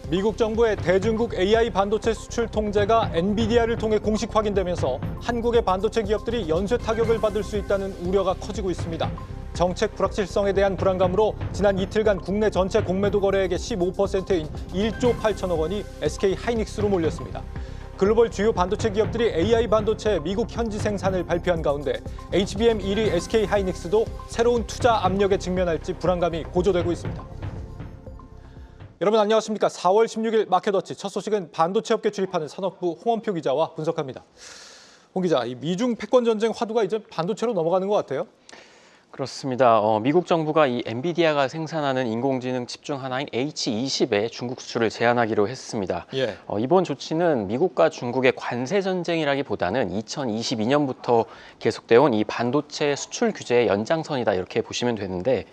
미국 정부의 대중국 AI 반도체 수출 통제가 엔비디아를 통해 공식 확인되면서 한국의 반도체 기업들이 연쇄 타격을 받을 수 있다는 우려가 커지고 있습니다. 정책 불확실성에 대한 불안감으로 지난 이틀간 국내 전체 공매도 거래액의 15%인 1조 8천억 원이 SK 하이닉스로 몰렸습니다. 글로벌 주요 반도체 기업들이 AI 반도체 미국 현지 생산을 발표한 가운데 HBM 1위 SK 하이닉스도 새로운 투자 압력에 직면할지 불안감이 고조되고 있습니다. 여러분 안녕하십니까. 4월 16일 마켓워치 첫 소식은 반도체 업계 출입하는 산업부 홍원표 기자와 분석합니다. 홍 기자, 이 미중 패권 전쟁 화두가 이제 반도체로 넘어가는 것 같아요. 그렇습니다. 미국 정부가 이 엔비디아가 생산하는 인공지능 칩 중 하나인 H20의 중국 수출을 제한하기로 했습니다. 예. 이번 조치는 미국과 중국의 관세 전쟁이라기보다는 2022년부터 계속되어 온 이 반도체 수출 규제의 연장선이다 이렇게 보시면 되는데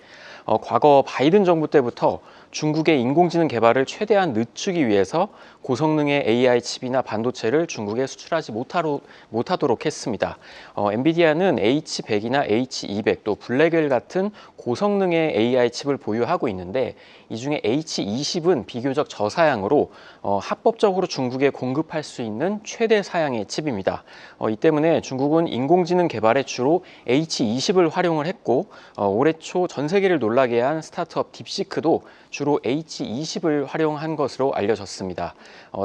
과거 바이든 정부 때부터 중국의 인공지능 개발을 최대한 늦추기 위해서 고성능의 AI 칩이나 반도체를 중국에 수출하지 못하도록 했습니다. 엔비디아는 H100이나 H200 또 블랙웰 같은 고성능의 AI 칩을 보유하고 있는데 이 중에 H20은 비교적 저사양으로 합법적으로 중국에 공급할 수 있는 최대 사양의 칩입니다. 이 때문에 중국은 인공지능 개발에 주로 H20을 활용을 했고 올해 초 전 세계를 놀라게 한 스타트업 딥시크도 주로 H20을 활용한 것으로 알려졌습니다.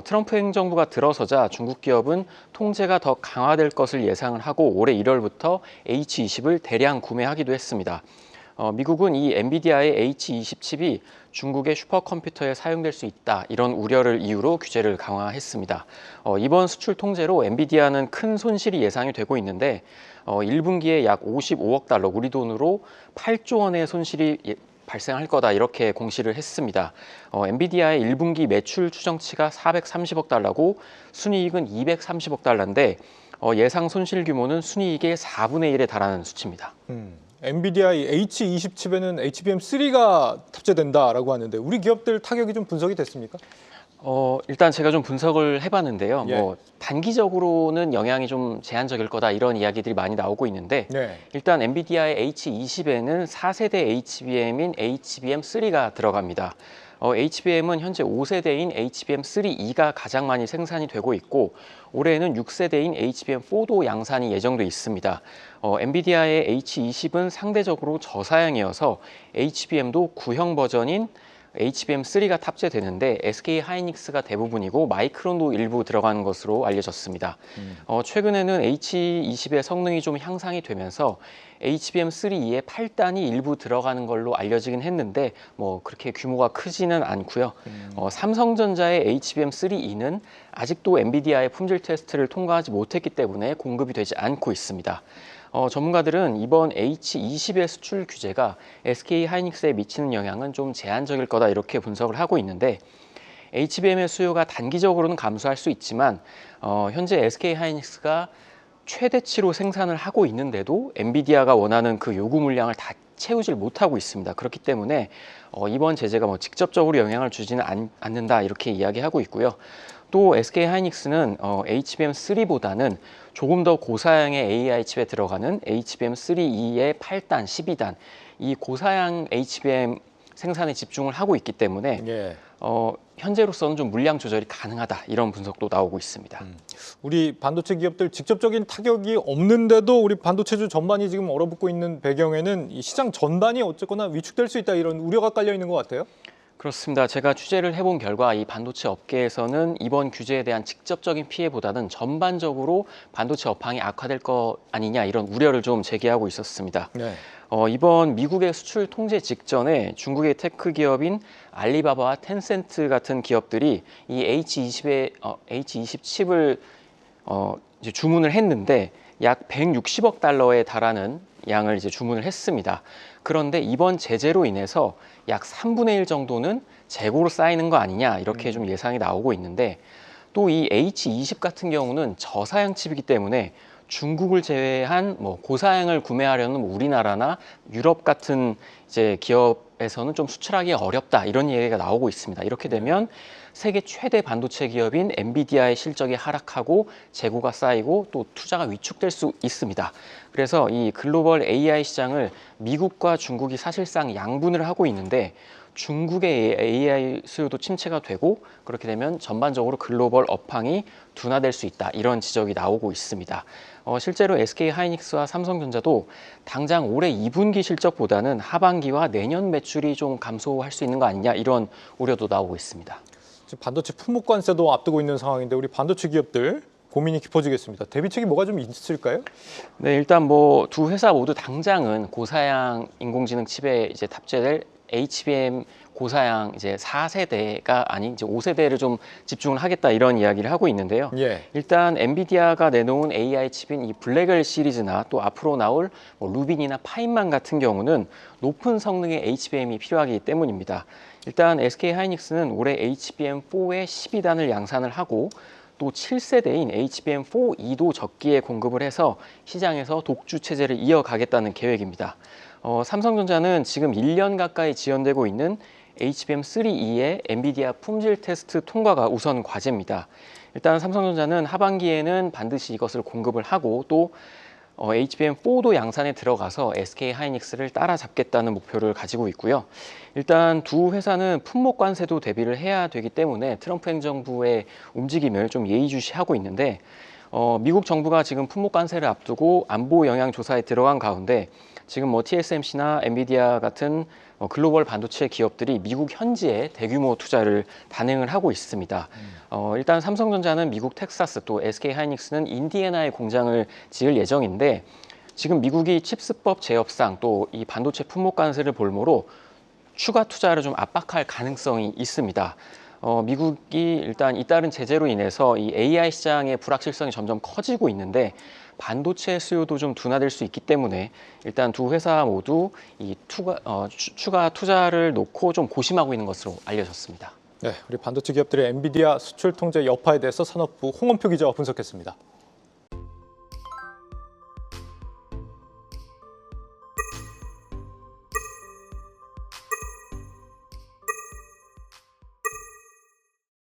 트럼프 행정부가 들어서자 중국 기업은 통제가 더 강화될 것을 예상을 하고 올해 1월부터 H20을 대량 구매하기도 했습니다. 미국은 이 엔비디아의 H20 칩이 중국의 슈퍼컴퓨터에 사용될 수 있다 이런 우려를 이유로 규제를 강화했습니다. 이번 수출 통제로 엔비디아는 큰 손실이 예상이 되고 있는데 1분기에 약 55억 달러 우리 돈으로 8조 원의 손실이 발생할 거다 이렇게 공시를 했습니다. 엔비디아의 1분기 매출 추정치가 430억 달러고 순이익은 230억 달러인데 예상 손실 규모는 순이익의 4분의 1에 달하는 수치입니다. 엔비디아의 H20 칩에는 HBM3가 탑재된다라고 하는데 우리 기업들 타격이 좀 분석이 됐습니까? 일단 제가 좀 분석을 해봤는데요. 예. 단기적으로는 영향이 좀 제한적일 거다 이런 이야기들이 많이 나오고 있는데 네. 일단 엔비디아의 H20에는 4세대 HBM인 HBM3가 들어갑니다. HBM은 현재 5세대인 HBM3E가 가장 많이 생산이 되고 있고 올해에는 6세대인 HBM4도 양산이 예정돼 있습니다. 엔비디아의 H20은 상대적으로 저사양이어서 HBM도 구형 버전인 HBM3가 탑재되는데 SK 하이닉스가 대부분이고 마이크론도 일부 들어가는 것으로 알려졌습니다. 최근에는 H20의 성능이 좀 향상이 되면서 HBM3E의 8단이 일부 들어가는 걸로 알려지긴 했는데 그렇게 규모가 크지는 않고요. 삼성전자의 HBM3E는 아직도 엔비디아의 품질 테스트를 통과하지 못했기 때문에 공급이 되지 않고 있습니다. 전문가들은 이번 H20의 수출 규제가 SK 하이닉스에 미치는 영향은 좀 제한적일 거다 이렇게 분석을 하고 있는데 HBM의 수요가 단기적으로는 감소할 수 있지만 현재 SK 하이닉스가 최대치로 생산을 하고 있는데도 엔비디아가 원하는 그 요구 물량을 다 채우질 못하고 있습니다. 그렇기 때문에 이번 제재가 직접적으로 영향을 주지는 않는다 이렇게 이야기하고 있고요. 또 SK 하이닉스는 HBM3보다는 조금 더 고사양의 AI 칩에 들어가는 HBM3E의 8단, 12단 이 고사양 HBM 생산에 집중을 하고 있기 때문에 예. 현재로서는 좀 물량 조절이 가능하다 이런 분석도 나오고 있습니다. 우리 반도체 기업들 직접적인 타격이 없는데도 우리 반도체주 전반이 지금 얼어붙고 있는 배경에는 이 시장 전반이 어쨌거나 위축될 수 있다 이런 우려가 깔려 있는 것 같아요. 그렇습니다. 제가 취재를 해본 결과 이 반도체 업계에서는 이번 규제에 대한 직접적인 피해보다는 전반적으로 반도체 업황이 악화될 거 아니냐 이런 우려를 좀 제기하고 있었습니다. 네. 이번 미국의 수출 통제 직전에 중국의 테크 기업인 알리바바와 텐센트 같은 기업들이 이 H20 칩을 이제 주문을 했는데 약 160억 달러에 달하는 양을 이제 주문을 했습니다. 그런데 이번 제재로 인해서 약 3분의 1 정도는 재고로 쌓이는 거 아니냐 이렇게 좀 예상이 나오고 있는데 또 이 H20 같은 경우는 저사양 칩이기 때문에 중국을 제외한 고사양을 구매하려는 우리나라나 유럽 같은 이제 기업에서는 좀 수출하기 어렵다 이런 얘기가 나오고 있습니다. 이렇게 되면 세계 최대 반도체 기업인 엔비디아의 실적이 하락하고 재고가 쌓이고 또 투자가 위축될 수 있습니다. 그래서 이 글로벌 AI 시장을 미국과 중국이 사실상 양분을 하고 있는데 중국의 AI 수요도 침체가 되고 그렇게 되면 전반적으로 글로벌 업황이 둔화될 수 있다. 이런 지적이 나오고 있습니다. 실제로 SK 하이닉스와 삼성전자도 당장 올해 2분기 실적보다는 하반기와 내년 매출이 좀 감소할 수 있는 거 아니냐 이런 우려도 나오고 있습니다. 지금 반도체 품목 관세도 앞두고 있는 상황인데 우리 반도체 기업들 고민이 깊어지겠습니다. 대비책이 뭐가 좀 있을까요? 네, 일단 뭐 두 회사 모두 당장은 고사양 인공지능 칩에 이제 탑재될 HBM 고사양 이제 4세대가 아닌 이제 5세대를 좀 집중을 하겠다 이런 이야기를 하고 있는데요. 예. 일단 엔비디아가 내놓은 AI 칩인 이 블랙엘 시리즈나 또 앞으로 나올 뭐 루빈이나 파인만 같은 경우는 높은 성능의 HBM이 필요하기 때문입니다. 일단 SK 하이닉스는 올해 HBM4의 12단을 양산을 하고 또 7세대인 HBM4E도 적기에 공급을 해서 시장에서 독주 체제를 이어가겠다는 계획입니다. 삼성전자는 지금 1년 가까이 지연되고 있는 HBM3E의 엔비디아 품질 테스트 통과가 우선 과제입니다. 일단 삼성전자는 하반기에는 반드시 이것을 공급을 하고 또 HBM4도 양산에 들어가서 SK 하이닉스를 따라잡겠다는 목표를 가지고 있고요. 일단 두 회사는 품목 관세도 대비를 해야 되기 때문에 트럼프 행정부의 움직임을 좀 예의주시하고 있는데 미국 정부가 지금 품목 관세를 앞두고 안보 영향 조사에 들어간 가운데 지금 뭐 TSMC나 엔비디아 같은 글로벌 반도체 기업들이 미국 현지에 대규모 투자를 단행을 하고 있습니다. 일단 삼성전자는 미국 텍사스 또 SK 하이닉스는 인디애나에 공장을 지을 예정인데 지금 미국이 칩스법 제협상 또 이 반도체 품목 관세를 볼모로 추가 투자를 좀 압박할 가능성이 있습니다. 미국이 일단 잇따른 제재로 인해서 이 AI 시장의 불확실성이 점점 커지고 있는데 반도체 수요도 좀 둔화될 수 있기 때문에 일단 두 회사 모두 이 추가 투자를 놓고 좀 고심하고 있는 것으로 알려졌습니다. 네, 우리 반도체 기업들의 엔비디아 수출 통제 여파에 대해서 산업부 홍원표 기자와 분석했습니다.